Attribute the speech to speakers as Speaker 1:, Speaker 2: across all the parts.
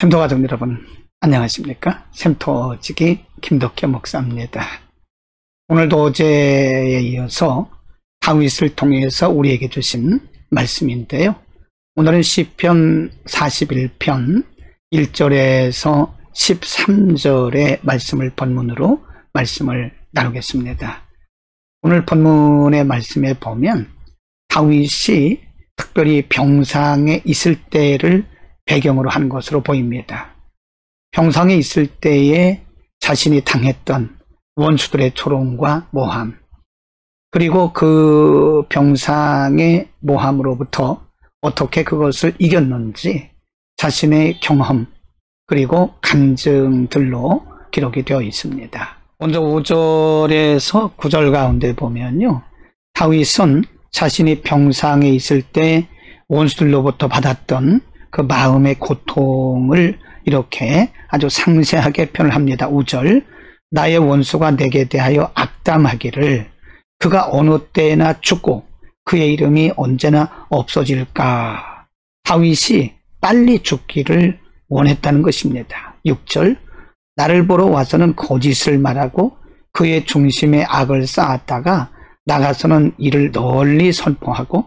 Speaker 1: 샘터 가족 여러분 안녕하십니까? 샘터지기 김덕현 목사입니다. 오늘도 어제에 이어서 다윗을 통해서 우리에게 주신 말씀인데요. 오늘은 시편 41편 1절에서 13절의 말씀을 본문으로 말씀을 나누겠습니다. 오늘 본문의 말씀에 보면 다윗이 특별히 병상에 있을 때를 배경으로 한 것으로 보입니다. 병상에 있을 때에 자신이 당했던 원수들의 조롱과 모함, 그리고 그 병상의 모함으로부터 어떻게 그것을 이겼는지 자신의 경험 그리고 간증들로 기록이 되어 있습니다. 먼저 5절에서 9절 가운데 보면요, 다윗은 자신이 병상에 있을 때 원수들로부터 받았던 그 마음의 고통을 이렇게 아주 상세하게 표현을 합니다. 5절, 나의 원수가 내게 대하여 악담하기를 그가 어느 때나 죽고 그의 이름이 언제나 없어질까. 다윗이 빨리 죽기를 원했다는 것입니다. 6절, 나를 보러 와서는 거짓을 말하고 그의 중심에 악을 쌓았다가 나가서는 이를 널리 선포하고,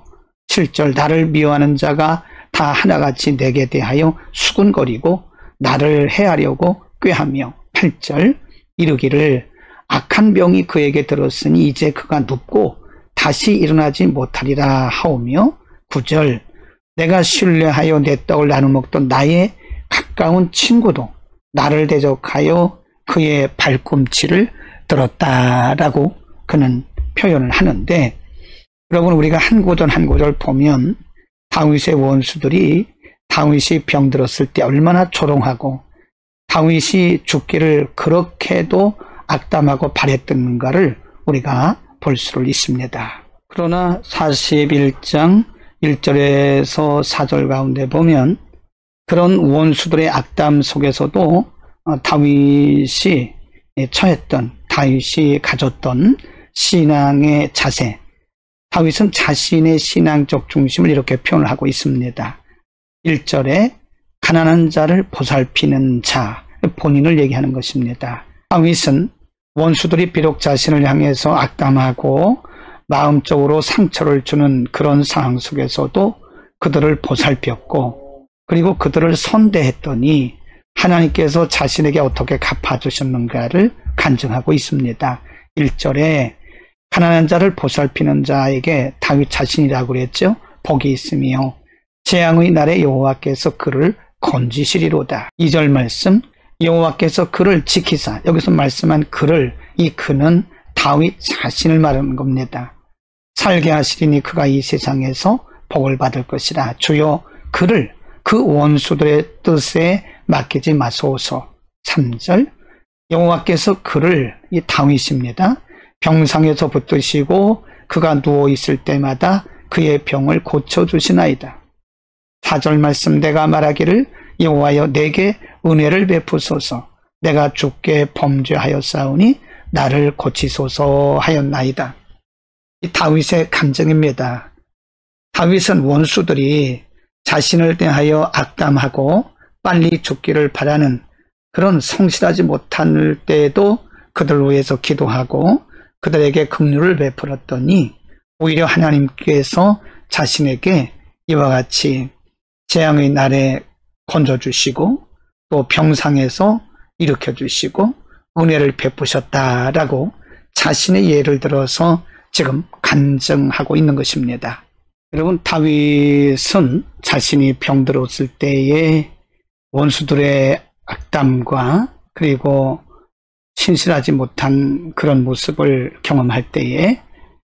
Speaker 1: 7절, 나를 미워하는 자가 다 하나같이 내게 대하여 수군거리고 나를 해하려고 꾀하며, 8절, 이르기를 악한 병이 그에게 들었으니 이제 그가 눕고 다시 일어나지 못하리라 하오며, 9절, 내가 신뢰하여 내 떡을 나눠 먹던 나의 가까운 친구도 나를 대적하여 그의 발꿈치를 들었다라고 그는 표현을 하는데, 여러분, 우리가 한 구절 한 구절 보면 다윗의 원수들이 다윗이 병들었을 때 얼마나 조롱하고 다윗이 죽기를 그렇게도 악담하고 바랬던가를 우리가 볼 수 있습니다. 그러나 41장 1절에서 4절 가운데 보면 그런 원수들의 악담 속에서도 다윗이 처했던, 다윗이 가졌던 신앙의 자세, 다윗은 자신의 신앙적 중심을 이렇게 표현을 하고 있습니다. 1절에 가난한 자를 보살피는 자, 본인을 얘기하는 것입니다. 다윗은 원수들이 비록 자신을 향해서 악담하고 마음적으로 상처를 주는 그런 상황 속에서도 그들을 보살폈고, 그리고 그들을 선대했더니 하나님께서 자신에게 어떻게 갚아주셨는가를 간증하고 있습니다. 1절에 가난한 자를 보살피는 자에게 다윗 자신이라고 그랬죠. 복이 있으며 재앙의 날에 여호와께서 그를 건지시리로다. 2절 말씀, 여호와께서 그를 지키사, 여기서 말씀한 그를, 이 그는 다윗 자신을 말하는 겁니다. 살게 하시리니 그가 이 세상에서 복을 받을 것이라. 주여 그를 그 원수들의 뜻에 맡기지 마소서. 3절, 여호와께서 그를, 이 다윗입니다, 병상에서 붙드시고 그가 누워있을 때마다 그의 병을 고쳐주시나이다. 4절 말씀, 내가 말하기를 여호와여 내게 은혜를 베푸소서. 내가 주께 범죄하였사오니 나를 고치소서 하였나이다. 이 다윗의 감정입니다. 다윗은 원수들이 자신을 대하여 악담하고 빨리 죽기를 바라는 그런 성실하지 못할 때에도 그들을 위해서 기도하고 그들에게 긍휼을 베풀었더니 오히려 하나님께서 자신에게 이와 같이 재앙의 날에 건져주시고 또 병상에서 일으켜주시고 은혜를 베푸셨다라고 자신의 예를 들어서 지금 간증하고 있는 것입니다. 여러분, 다윗은 자신이 병들었을 때에 원수들의 악담과 그리고 신실하지 못한 그런 모습을 경험할 때에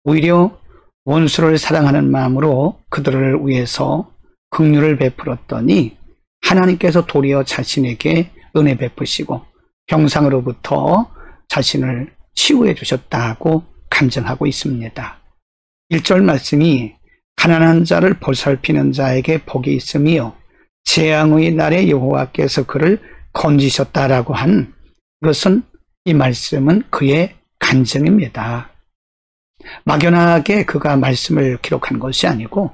Speaker 1: 오히려 원수를 사랑하는 마음으로 그들을 위해서 긍휼을 베풀었더니 하나님께서 도리어 자신에게 은혜 베푸시고 병상으로부터 자신을 치유해 주셨다고 간증하고 있습니다. 1절 말씀이 가난한 자를 보살피는 자에게 복이 있으며 재앙의 날에 여호와께서 그를 건지셨다라고 한 것은, 이 말씀은 그의 간증입니다. 막연하게 그가 말씀을 기록한 것이 아니고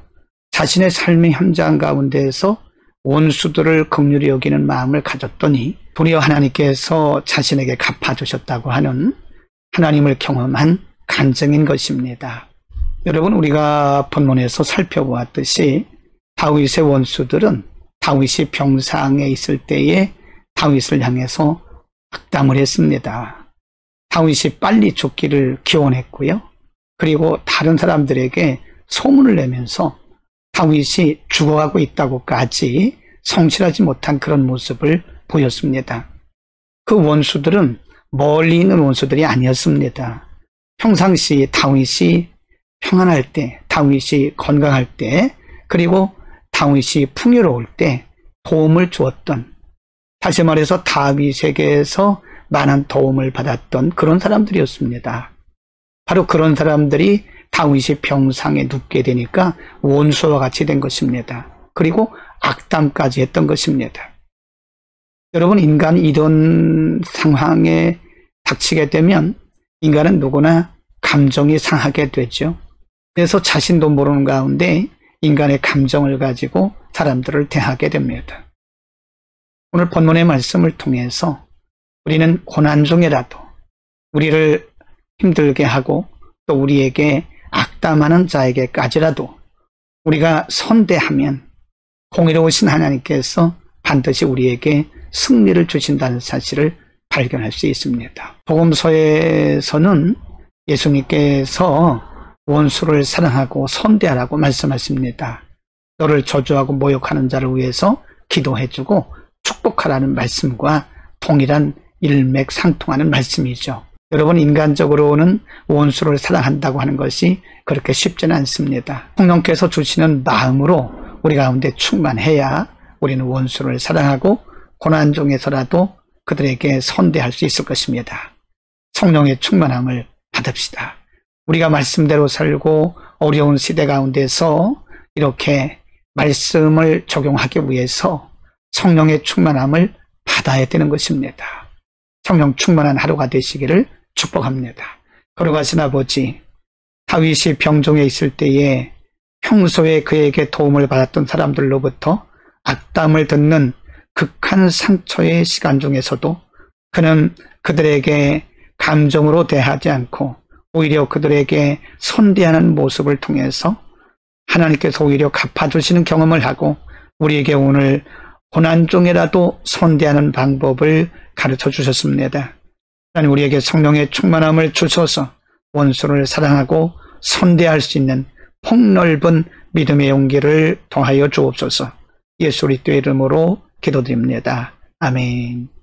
Speaker 1: 자신의 삶의 현장 가운데에서 원수들을 긍휼히 여기는 마음을 가졌더니 도리어 하나님께서 자신에게 갚아주셨다고 하는 하나님을 경험한 간증인 것입니다. 여러분, 우리가 본문에서 살펴보았듯이 다윗의 원수들은 다윗이 병상에 있을 때에 다윗을 향해서 악담을 했습니다. 다윗이 빨리 죽기를 기원했고요. 그리고 다른 사람들에게 소문을 내면서 다윗이 죽어가고 있다고까지 성실하지 못한 그런 모습을 보였습니다. 그 원수들은 멀리 있는 원수들이 아니었습니다. 평상시 다윗이 평안할 때, 다윗이 건강할 때, 그리고 다윗이 풍요로울 때 도움을 주었던, 다시 말해서 다윗에게서 많은 도움을 받았던 그런 사람들이었습니다. 바로 그런 사람들이 다윗이 병상에 눕게 되니까 원수와 같이 된 것입니다. 그리고 악담까지 했던 것입니다. 여러분, 인간이 이런 상황에 닥치게 되면 인간은 누구나 감정이 상하게 되죠. 그래서 자신도 모르는 가운데 인간의 감정을 가지고 사람들을 대하게 됩니다. 오늘 본문의 말씀을 통해서 우리는 고난 중에라도 우리를 힘들게 하고 또 우리에게 악담하는 자에게까지라도 우리가 선대하면 공의로우신 하나님께서 반드시 우리에게 승리를 주신다는 사실을 발견할 수 있습니다. 복음서에서는 예수님께서 원수를 사랑하고 선대하라고 말씀하십니다. 너를 저주하고 모욕하는 자를 위해서 기도해주고 축복하라는 말씀과 동일한 일맥상통하는 말씀이죠. 여러분, 인간적으로는 원수를 사랑한다고 하는 것이 그렇게 쉽지는 않습니다. 성령께서 주시는 마음으로 우리 가운데 충만해야 우리는 원수를 사랑하고 고난 중에서라도 그들에게 선대할 수 있을 것입니다. 성령의 충만함을 받읍시다. 우리가 말씀대로 살고 어려운 시대 가운데서 이렇게 말씀을 적용하기 위해서 성령의 충만함을 받아야 되는 것입니다. 성령 충만한 하루가 되시기를 축복합니다. 거룩하신 아버지, 다윗이 병중에 있을 때에 평소에 그에게 도움을 받았던 사람들로부터 악담을 듣는 극한 상처의 시간 중에서도 그는 그들에게 감정으로 대하지 않고 오히려 그들에게 선대하는 모습을 통해서 하나님께서 오히려 갚아주시는 경험을 하고 우리에게 오늘 고난 중에라도 선대하는 방법을 가르쳐 주셨습니다. 하나님, 우리에게 성령의 충만함을 주셔서 원수를 사랑하고 선대할 수 있는 폭넓은 믿음의 용기를 더하여 주옵소서. 예수 그리스도의 이름으로 기도드립니다. 아멘.